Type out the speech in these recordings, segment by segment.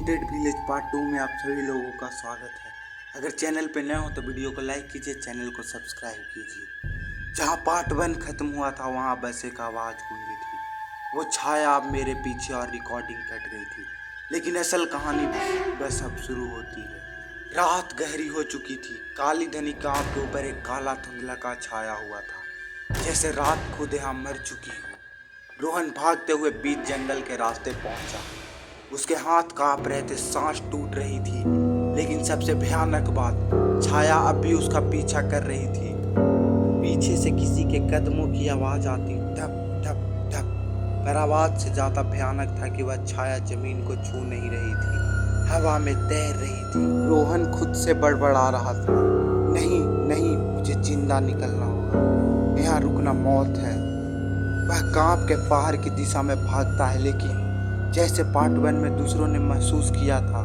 Haunted village part 2 में आप सभी लोगों का स्वागत है। अगर चैनल पे नए हो तो वीडियो को लाइक कीजिए, चैनल को सब्सक्राइब कीजिए। जहाँ पार्ट 1 खत्म हुआ था वहाँ बस एक आवाज़ गूंजी थी, वो छाया अब मेरे पीछे और रिकॉर्डिंग कट गई थी। लेकिन असल कहानी बस अब शुरू होती है। रात गहरी हो चुकी थी, काली धनी कांव के ऊपर एक काला धुंधला का छाया हुआ था, जैसे रात खुद यहाँ मर चुकी हो। रोहन भागते हुए बीच जंगल के रास्ते पहुंचा। उसके हाथ कांप रहे थे, सांस टूट रही थी, लेकिन सबसे भयानक बात, छाया अब भी उसका पीछा कर रही थी। पीछे से किसी के कदमों की आवाज आती, ठप ठप ठप, पर आवाज से ज्यादा भयानक था कि वह छाया जमीन को छू नहीं रही थी, हवा में तैर रही थी। रोहन खुद से बड़बड़ा रहा था, नहीं नहीं, मुझे जिंदा निकलना होगा, यहाँ रुकना मौत है। वह कांप के पहाड़ की दिशा में भागता है, लेकिन जैसे पार्ट 1 में दूसरों ने महसूस किया था,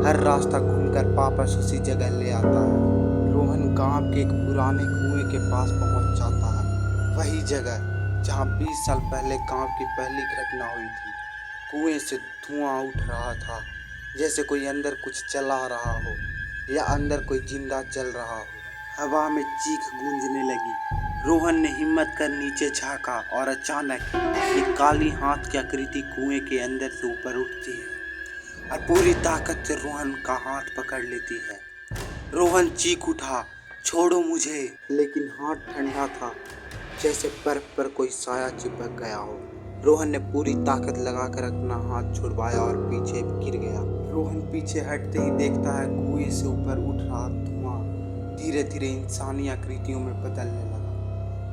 हर रास्ता घूमकर वापस उसी जगह ले आता है। रोहन कांप के एक पुराने कुएं के पास पहुंच जाता है, वही जगह जहां 20 साल पहले कांप की पहली घटना हुई थी। कुएं से धुआं उठ रहा था, जैसे कोई अंदर कुछ चला रहा हो या अंदर कोई जिंदा जल रहा हो। हवा में चीख गूंजने लगी। रोहन ने हिम्मत कर नीचे झांका और अचानक एक काली हाथ की आकृति कुएं के अंदर से ऊपर उठती है और पूरी ताकत से रोहन का हाथ पकड़ लेती है। रोहन चीख उठा, छोड़ो मुझे, लेकिन हाथ ठंडा था, जैसे बर्फ पर कोई साया चिपक गया हो। रोहन ने पूरी ताकत लगाकर अपना हाथ छुड़वाया और पीछे गिर गया। रोहन पीछे हटते ही देखता है कुएं से ऊपर उठ रहा धुआं धीरे धीरे इंसानी आकृतियों में बदलने लगा।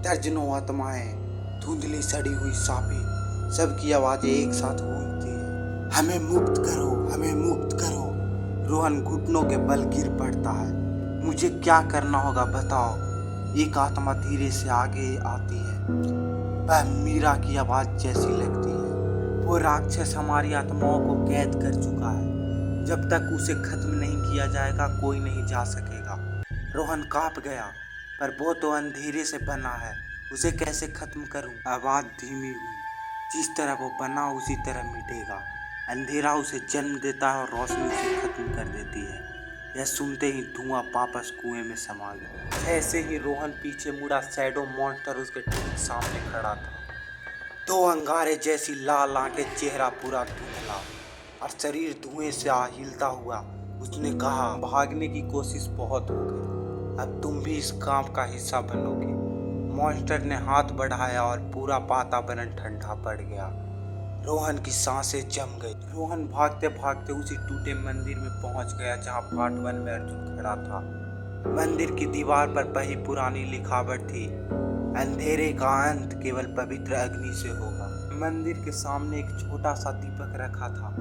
दर्जनों आत्माएं, धुंधली सड़ी हुई सांपें, सबकी आवाजें एक साथ गूंजती है, हमें मुक्त करो, हमें मुक्त करो। रोहन घुटनों के बल गिर पड़ता है, मुझे क्या करना होगा बताओ। एक आत्मा धीरे से आगे आती है, वह मीरा की आवाज जैसी लगती है। वो राक्षस हमारी आत्माओं को कैद कर चुका है, जब तक उसे खत्म नहीं किया जाएगा कोई नहीं जा सकेगा। रोहन कांप गया, पर वो तो अंधेरे से बना है, उसे कैसे खत्म करूं। आवाज धीमी हुई, जिस तरह वो बना उसी तरह मिटेगा। अंधेरा उसे जन्म देता है और रोशनी उसे खत्म कर देती है। यह सुनते ही धुआं वापस कुएं में समा गया। ऐसे ही रोहन पीछे मुड़ा, शैडो मॉन्स्टर उसके ठीक सामने खड़ा था। दो अंगारे जैसी लाल आंखें, चेहरा पूरा धुंधला और शरीर धुएं से हिलता हुआ। उसने कहा, भागने की कोशिश बहुत हो गई, अब तुम भी इस काम का हिस्सा बनोगे। मॉन्स्टर ने हाथ बढ़ाया और पूरा वातावरण ठंडा पड़ गया। रोहन की सांसें जम गई। रोहन भागते भागते उसी टूटे मंदिर में पहुंच गया जहां पार्ट 1 में अर्जुन खड़ा था। मंदिर की दीवार पर वही पुरानी लिखावट थी, अंधेरे का अंत केवल पवित्र अग्नि से होगा। मंदिर के सामने एक छोटा सा दीपक रखा था,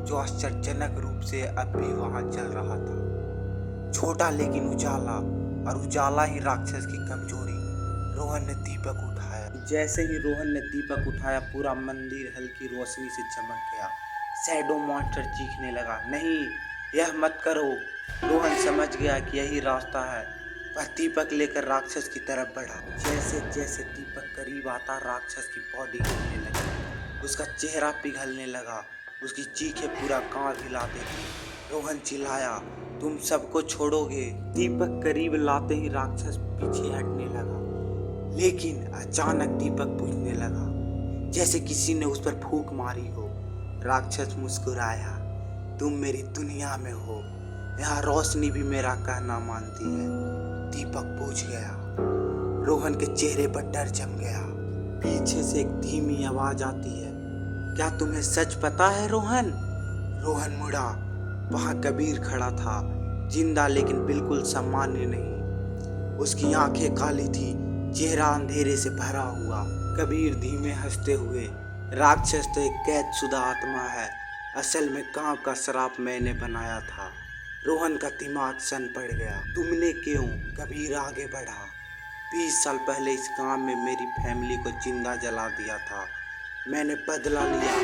जो आश्चर्यजनक रूप से अब भी वहां जल रहा था। छोटा लेकिन उजाला, और उजाला ही राक्षस की कमजोरी। रोहन ने दीपक उठाया। जैसे ही रोहन ने दीपक उठाया, पूरा मंदिर हल्की रोशनी से चमक गया। शैडो मॉन्स्टर चीखने लगा, नहीं, यह मत करो। रोहन समझ गया कि यही रास्ता है। वह दीपक लेकर राक्षस की तरफ बढ़ा। जैसे जैसे दीपक करीब आता, राक्षस की बॉडी हिलने लगी, उसका चेहरा पिघलने लगा, उसकी चीखें पूरा गांव हिलाती थी। रोहन चिल्लाया, तुम सबको छोड़ोगे। दीपक करीब लाते ही राक्षस पीछे हटने लगा, लेकिन अचानक दीपक बुझने लगा, जैसे किसी ने उस पर फूंक मारी हो। राक्षस मुस्कुराया, तुम मेरी दुनिया में हो, यहाँ रोशनी भी मेरा कहना मानती है। दीपक बुझ गया। रोहन के चेहरे पर डर जम गया। पीछे से एक धीमी आवाज आती है, क्या तुम्हें सच पता है रोहन? रोहन मुड़ा, वहां कबीर खड़ा था, जिंदा लेकिन बिल्कुल सामान्य नहीं। उसकी आंखें काली थी, चेहरा अंधेरे से भरा हुआ। कबीर धीमे हंसते हुए, राक्षस तो एक कैदशुदा आत्मा है, असल में गांव का श्राप मैंने बनाया था। रोहन का दिमाग सन पड़ गया। तुमने क्यों? कबीर आगे बढ़ा, 20 साल पहले इस गांव में मेरी फैमिली को जिंदा जला दिया था, मैंने बदला लिया,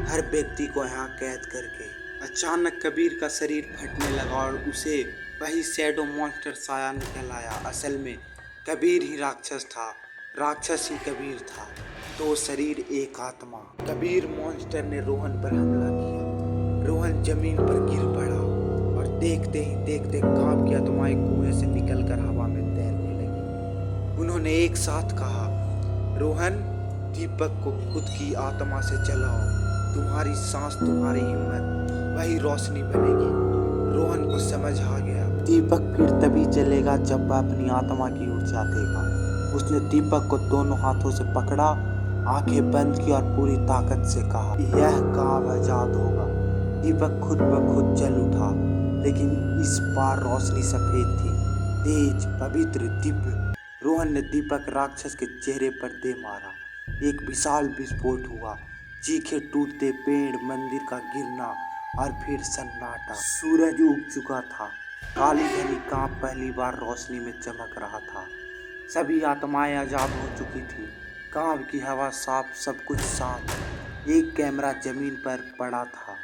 हर व्यक्ति को यहाँ कैद करके। अचानक कबीर का शरीर फटने लगा और उसे वही शैडो मॉन्स्टर साया निकल आया। असल में कबीर ही राक्षस था, राक्षस ही कबीर था, दो शरीर एक आत्मा। कबीर मॉन्स्टर ने रोहन पर हमला किया। रोहन जमीन पर गिर पड़ा और देखते ही देखते कांप गया तो माई कुएं से निकलकर हवा में तैरने लगी। उन्होंने एक साथ कहा, रोहन, दीपक को खुद की आत्मा से जलाओ, तुम्हारी सांस, तुम्हारी हिम्मत, वही रोशनी बनेगी। रोहन को समझ आ गया, दीपक फिर तभी जलेगा जब वह अपनी आत्मा की ऊर्जा देगा। उसने दीपक को दोनों हाथों से पकड़ा, आंखें बंद की और पूरी ताकत से कहा, यह गांव आजाद होगा। दीपक खुद ब खुद जल उठा, लेकिन इस बार रोशनी सफेद थी, तेज, पवित्र, दिव्य। रोहन ने दीपक राक्षस के चेहरे पर दे मारा। एक विशाल विस्फोट हुआ, चीखे टूटते, पेड़, मंदिर का गिरना और फिर सन्नाटा। सूरज उग चुका था, काली घनी कांप पहली बार रोशनी में चमक रहा था। सभी आत्माएं आजाद हो चुकी थी, गांव की हवा साफ, सब कुछ शांत। एक कैमरा जमीन पर पड़ा था,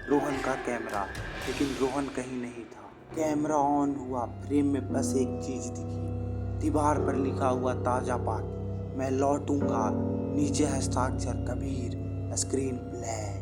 रोहन का कैमरा, लेकिन रोहन कहीं नहीं था। कैमरा ऑन हुआ, फ्रेम में बस एक चीज दिखी, दीवार पर लिखा हुआ ताजा पाठ, मैं लौटूंगा, नीचे हस्ताक्षर कबीर, स्क्रीन ब्लैक।